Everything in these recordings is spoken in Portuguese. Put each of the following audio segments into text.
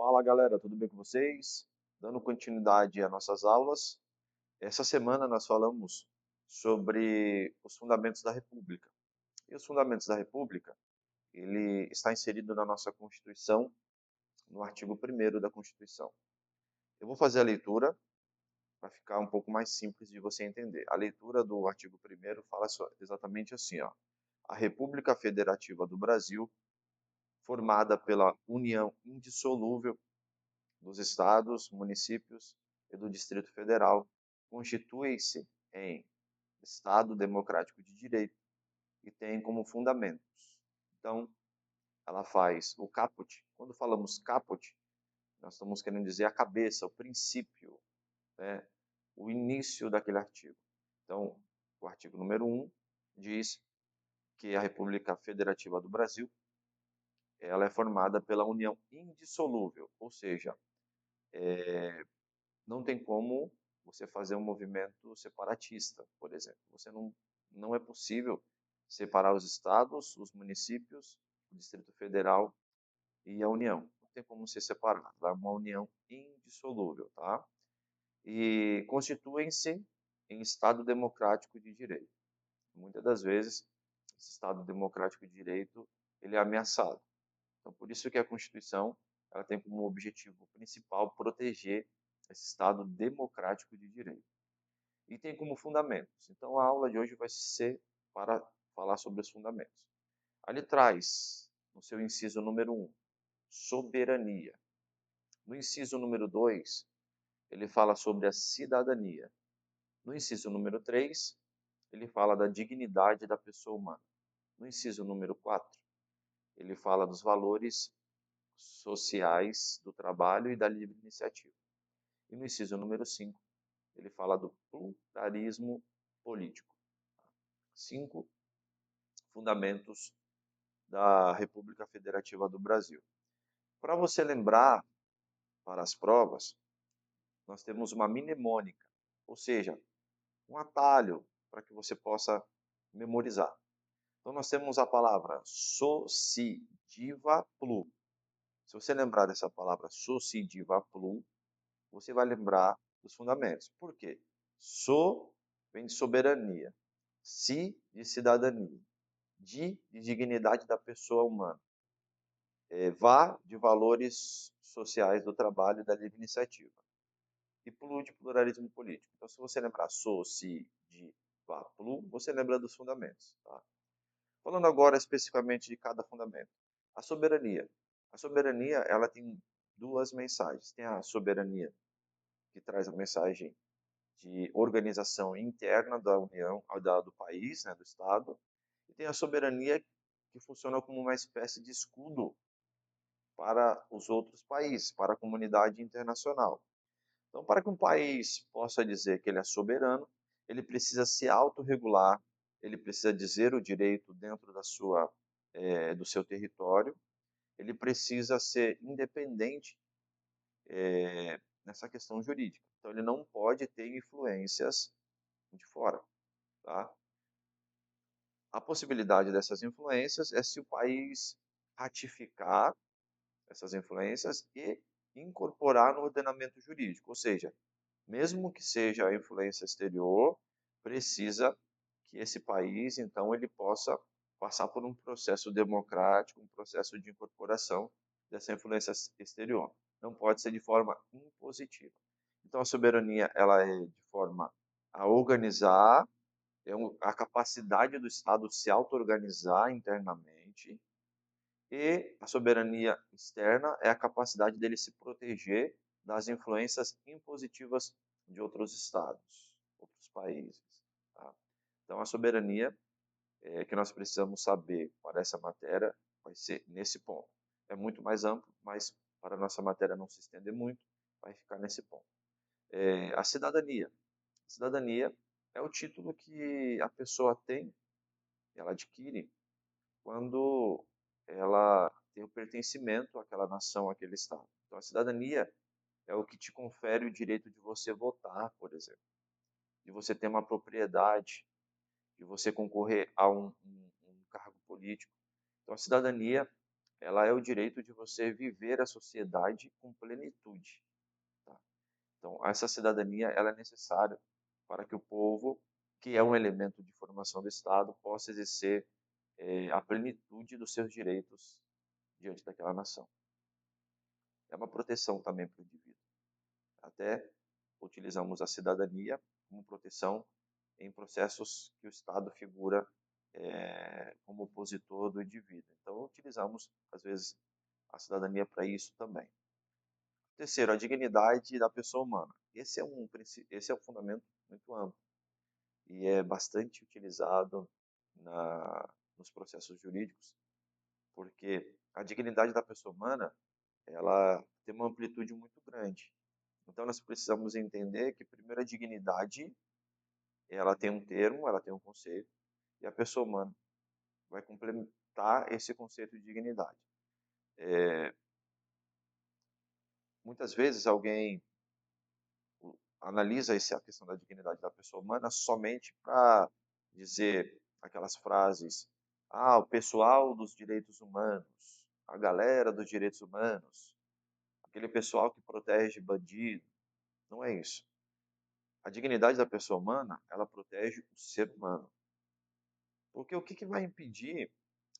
Fala galera, tudo bem com vocês? Dando continuidade às nossas aulas, essa semana nós falamos sobre os fundamentos da República. E os fundamentos da República, ele está inserido na nossa Constituição, no artigo 1º da Constituição. Eu vou fazer a leitura para ficar um pouco mais simples de você entender. A leitura do artigo 1º fala exatamente assim, ó. A República Federativa do Brasil, formada pela união indissolúvel dos estados, municípios e do Distrito Federal, constitui-se em Estado democrático de direito e tem como fundamentos. Então, ela faz o caput. Quando falamos caput, nós estamos querendo dizer a cabeça, o princípio, né? O início daquele artigo. Então, o artigo número 1 diz que a República Federativa do Brasil ela é formada pela união indissolúvel, ou seja, não tem como você fazer um movimento separatista, por exemplo. Não é possível separar os estados, os municípios, o Distrito Federal e a União. Não tem como ser separado. É uma união indissolúvel, tá? E constituem-se em Estado democrático de direito. Muitas das vezes, esse Estado democrático de direito ele é ameaçado. Então, por isso que a Constituição ela tem como objetivo principal proteger esse Estado democrático de direito. E tem como fundamentos. Então, a aula de hoje vai ser para falar sobre os fundamentos. Ali traz, no seu inciso número 1, soberania. No inciso número 2, ele fala sobre a cidadania. No inciso número 3, ele fala da dignidade da pessoa humana. No inciso número 4, ele fala dos valores sociais do trabalho e da livre iniciativa. E no inciso número 5, ele fala do pluralismo político. 5 fundamentos da República Federativa do Brasil. Para você lembrar para as provas, nós temos uma mnemônica, ou seja, um atalho para que você possa memorizar. Então nós temos a palavra socidiva plu. Se você lembrar dessa palavra socidiva plu, você vai lembrar dos fundamentos. Por quê? So vem de soberania, si de cidadania, de dignidade da pessoa humana, vá de valores sociais do trabalho e da livre iniciativa, e plu de pluralismo político. Então, se você lembrar so, si, de, vá, plu, você lembra dos fundamentos. Tá? Falando agora especificamente de cada fundamento. A soberania. A soberania ela tem duas mensagens. Tem a soberania que traz a mensagem de organização interna da União, do país, né, do Estado, e tem a soberania que funciona como uma espécie de escudo para os outros países, para a comunidade internacional. Então, para que um país possa dizer que ele é soberano, ele precisa se autorregular, ele precisa dizer o direito dentro do seu território, ele precisa ser independente nessa questão jurídica. Então, ele não pode ter influências de fora. Tá? A possibilidade dessas influências é se o país ratificar essas influências e incorporar no ordenamento jurídico, ou seja, mesmo que seja a influência exterior, precisa que esse país, então, ele possa passar por um processo democrático, um processo de incorporação dessa influência exterior. Não pode ser de forma impositiva. Então, a soberania ela é de forma a organizar, a capacidade do Estado de se auto-organizar internamente, e a soberania externa é a capacidade dele se proteger das influências impositivas de outros estados, outros países. Tá? Então, a soberania que nós precisamos saber para essa matéria vai ser nesse ponto. É muito mais amplo, mas para a nossa matéria não se estender muito, vai ficar nesse ponto. A cidadania. A cidadania é o título que a pessoa tem, ela adquire, quando ela tem o pertencimento àquela nação, àquele estado. Então, a cidadania é o que te confere o direito de você votar, por exemplo, de você ter uma propriedade, de você concorrer a um cargo político. Então, a cidadania ela é o direito de você viver a sociedade com plenitude, tá? Então, essa cidadania ela é necessária para que o povo, que é um elemento de formação do Estado, possa exercer a plenitude dos seus direitos diante daquela nação. É uma proteção também para o indivíduo. Até utilizamos a cidadania como proteção em processos que o Estado figura como opositor do indivíduo. Então, utilizamos, às vezes, a cidadania para isso também. Terceiro, a dignidade da pessoa humana. Esse é um fundamento muito amplo e é bastante utilizado nos processos jurídicos, porque a dignidade da pessoa humana ela tem uma amplitude muito grande. Então, nós precisamos entender que, primeiro, a dignidade ela tem um termo, ela tem um conceito, e a pessoa humana vai complementar esse conceito de dignidade. Muitas vezes alguém analisa a questão da dignidade da pessoa humana somente para dizer aquelas frases, o pessoal dos direitos humanos, a galera dos direitos humanos, aquele pessoal que protege bandido. Não é isso. A dignidade da pessoa humana, ela protege o ser humano. Porque o que vai impedir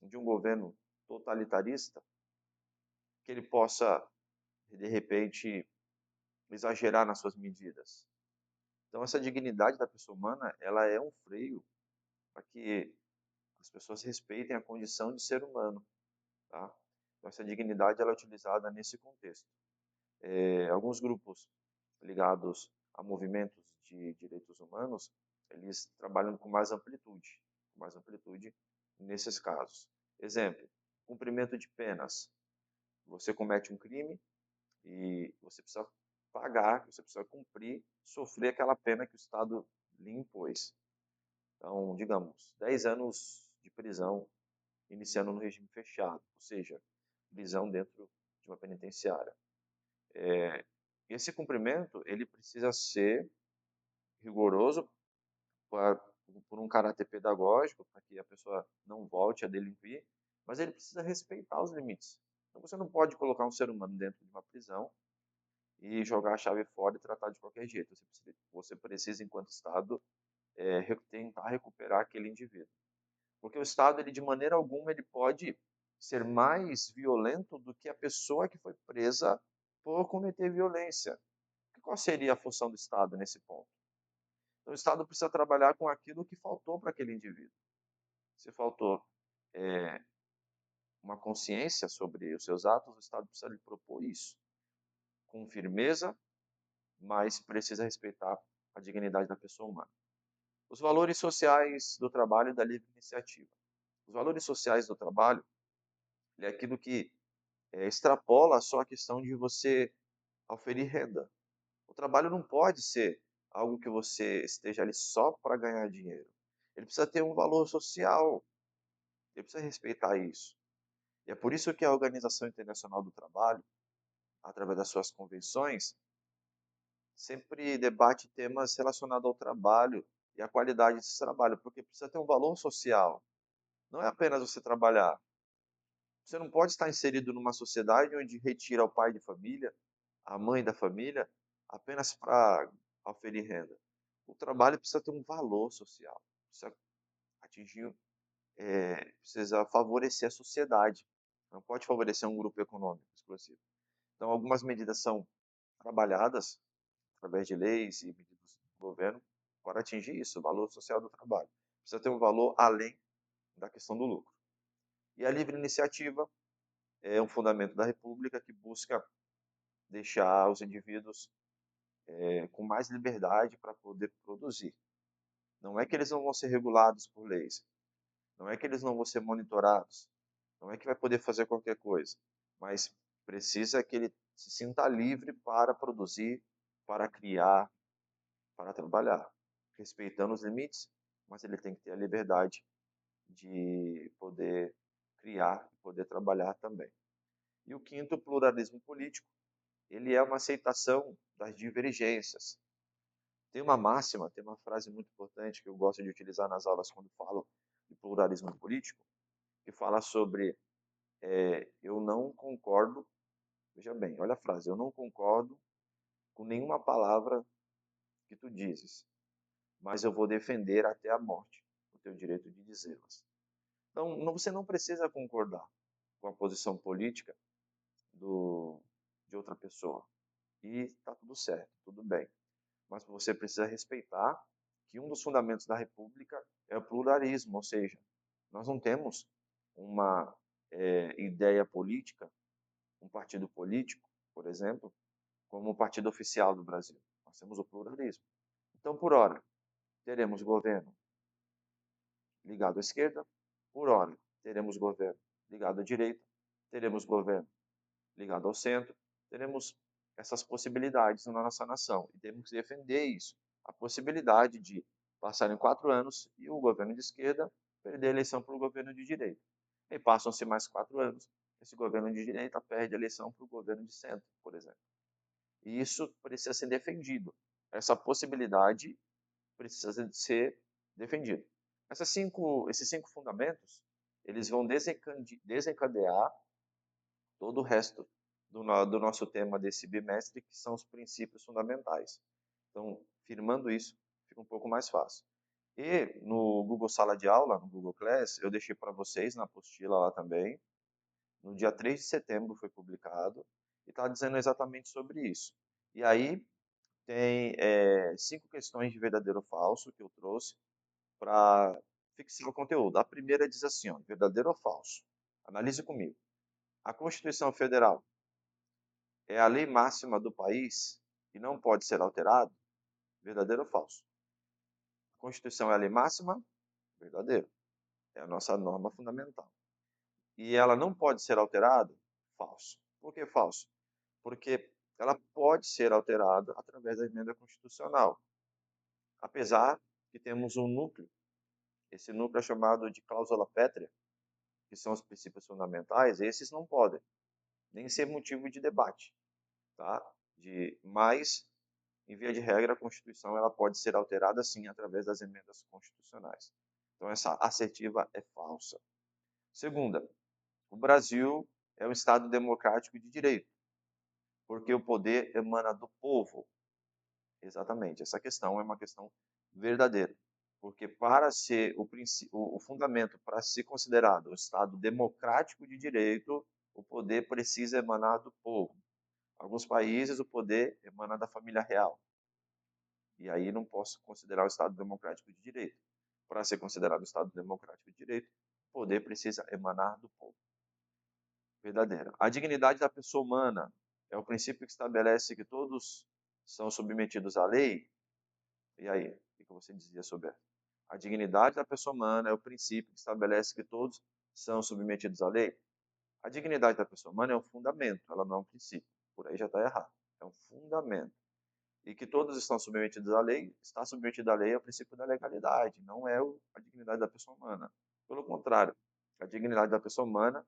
de um governo totalitarista que ele possa, de repente, exagerar nas suas medidas? Então, essa dignidade da pessoa humana, ela é um freio para que as pessoas respeitem a condição de ser humano, tá? Então, essa dignidade ela é utilizada nesse contexto. Alguns grupos ligados a movimentos de direitos humanos, eles trabalham com mais amplitude nesses casos. Exemplo, cumprimento de penas. Você comete um crime e você precisa pagar, você precisa cumprir, sofrer aquela pena que o Estado lhe impôs. Então, digamos, 10 anos de prisão, iniciando no regime fechado, ou seja, prisão dentro de uma penitenciária. Esse cumprimento ele precisa ser rigoroso por um caráter pedagógico, para que a pessoa não volte a delinquir, mas ele precisa respeitar os limites. Então, você não pode colocar um ser humano dentro de uma prisão e jogar a chave fora e tratar de qualquer jeito. Você precisa enquanto Estado, tentar recuperar aquele indivíduo. Porque o Estado, ele de maneira alguma, ele pode ser mais violento do que a pessoa que foi presa por cometer violência. Qual seria a função do Estado nesse ponto? Então, o Estado precisa trabalhar com aquilo que faltou para aquele indivíduo. Se faltou uma consciência sobre os seus atos, o Estado precisa lhe propor isso com firmeza, mas precisa respeitar a dignidade da pessoa humana. Os valores sociais do trabalho e da livre iniciativa. Os valores sociais do trabalho é aquilo que extrapola só a questão de você oferir renda. O trabalho não pode ser algo que você esteja ali só para ganhar dinheiro. Ele precisa ter um valor social. Ele precisa respeitar isso. E é por isso que a Organização Internacional do Trabalho, através das suas convenções, sempre debate temas relacionados ao trabalho e à qualidade desse trabalho, porque precisa ter um valor social. Não é apenas você trabalhar. Você não pode estar inserido numa sociedade onde retira o pai de família, a mãe da família, apenas para oferir renda. O trabalho precisa ter um valor social, precisa atingir, precisa favorecer a sociedade, não pode favorecer um grupo econômico exclusivo. Então, algumas medidas são trabalhadas através de leis e medidas do governo para atingir isso, o valor social do trabalho. Precisa ter um valor além da questão do lucro. E a livre iniciativa é um fundamento da República que busca deixar os indivíduos com mais liberdade para poder produzir. Não é que eles não vão ser regulados por leis, não é que eles não vão ser monitorados, não é que vai poder fazer qualquer coisa, mas precisa que ele se sinta livre para produzir, para criar, para trabalhar, respeitando os limites, mas ele tem que ter a liberdade de poder criar e poder trabalhar também. E o quinto, o pluralismo político, ele é uma aceitação das divergências. Tem uma máxima, tem uma frase muito importante que eu gosto de utilizar nas aulas quando falo de pluralismo político, que fala sobre eu não concordo, veja bem, olha a frase, eu não concordo com nenhuma palavra que tu dizes, mas eu vou defender até a morte o teu direito de dizê-las. Então, você não precisa concordar com a posição política de outra pessoa. E está tudo certo, tudo bem. Mas você precisa respeitar que um dos fundamentos da República é o pluralismo, ou seja, nós não temos uma ideia política, um partido político, por exemplo, como o partido oficial do Brasil. Nós temos o pluralismo. Então, por hora, teremos governo ligado à esquerda, por hora, teremos governo ligado à direita, teremos governo ligado ao centro, teremos essas possibilidades na nossa nação e temos que defender isso. A possibilidade de passar em 4 anos e o governo de esquerda perder a eleição para o governo de direita. E passam-se mais 4 anos, esse governo de direita perde a eleição para o governo de centro, por exemplo. E isso precisa ser defendido. Essa possibilidade precisa ser defendido. Esses cinco fundamentos, eles vão desencadear todo o resto do nosso tema desse bimestre, que são os princípios fundamentais. Então, firmando isso, fica um pouco mais fácil. E no Google Sala de Aula, no Google Class, eu deixei para vocês na apostila lá também. No dia 3 de setembro foi publicado e está dizendo exatamente sobre isso. E aí tem 5 questões de verdadeiro ou falso que eu trouxe para fixar o conteúdo. A primeira diz assim, ó, verdadeiro ou falso? Analise comigo. A Constituição Federal é a lei máxima do país e não pode ser alterado? Verdadeiro ou falso? A Constituição é a lei máxima? Verdadeiro. É a nossa norma fundamental. E ela não pode ser alterada? Falso. Por que falso? Porque ela pode ser alterada através da emenda constitucional. Apesar que temos um núcleo, esse núcleo é chamado de cláusula pétrea, que são os princípios fundamentais, esses não podem nem ser motivo de debate, tá? Mas, em via de regra, a Constituição ela pode ser alterada sim através das emendas constitucionais. Então essa assertiva é falsa. Segunda, o Brasil é um Estado democrático de direito, porque o poder emana do povo. Exatamente, essa questão é uma questão verdadeira, porque para ser o fundamento para ser considerado um Estado democrático de direito, o poder precisa emanar do povo. Alguns países o poder emana da família real. E aí não posso considerar o Estado democrático de direito. Para ser considerado o Estado democrático de direito, o poder precisa emanar do povo. Verdadeira. A dignidade da pessoa humana é o princípio que estabelece que todos são submetidos à lei. E aí, o que você dizia sobre ela? A dignidade da pessoa humana é o princípio que estabelece que todos são submetidos à lei. A dignidade da pessoa humana é um fundamento, ela não é um princípio. Por aí já está errado. É um fundamento. E que todos estão submetidos à lei, está submetido à lei é o princípio da legalidade, não é a dignidade da pessoa humana. Pelo contrário, a dignidade da pessoa humana,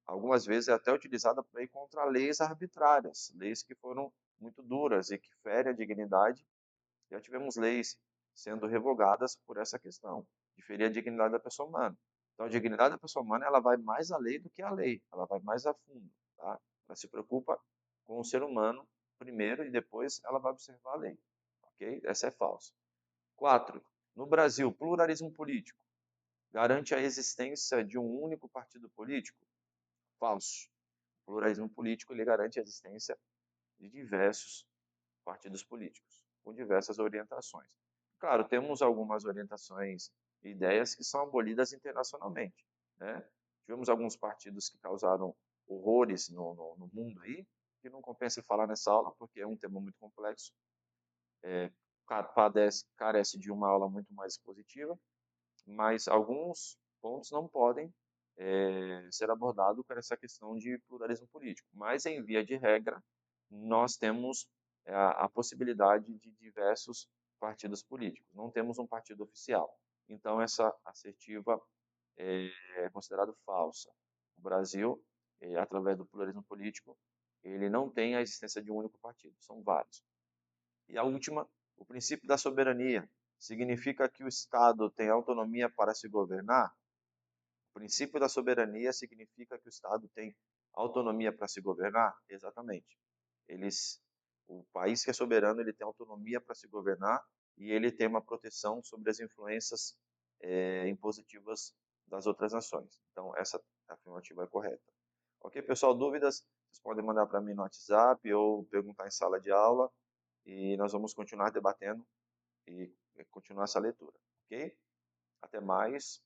algumas vezes, é até utilizada para ir contra leis arbitrárias, leis que foram muito duras e que ferem a dignidade. Já tivemos leis sendo revogadas por essa questão, de ferir a dignidade da pessoa humana. Então, a dignidade da pessoa humana ela vai mais além do que a lei, ela vai mais a fundo. Tá? Ela se preocupa com o ser humano primeiro e depois ela vai observar a lei. Ok? Essa é falsa. 4. No Brasil, pluralismo político garante a existência de um único partido político? Falso. O pluralismo político ele garante a existência de diversos partidos políticos, com diversas orientações. Claro, temos algumas orientações e ideias que são abolidas internacionalmente. Né? Tivemos alguns partidos que causaram horrores no mundo aí, que não compensa falar nessa aula, porque é um tema muito complexo, carece de uma aula muito mais expositiva, mas alguns pontos não podem ser abordados por essa questão de pluralismo político. Mas, em via de regra, nós temos a possibilidade de diversos partidos políticos. Não temos um partido oficial. Então, essa assertiva é considerada falsa. O Brasil, através do pluralismo político, ele não tem a existência de um único partido, são vários. E a última, o princípio da soberania significa que o Estado tem autonomia para se governar? princípio da soberania significa que o Estado tem autonomia para se governar? Exatamente. O país que é soberano, ele tem autonomia para se governar e ele tem uma proteção sobre as influências impositivas das outras nações. Então, essa afirmativa é correta. Ok, pessoal? Dúvidas? Vocês podem mandar para mim no WhatsApp ou perguntar em sala de aula e nós vamos continuar debatendo e continuar essa leitura. Ok? Até mais.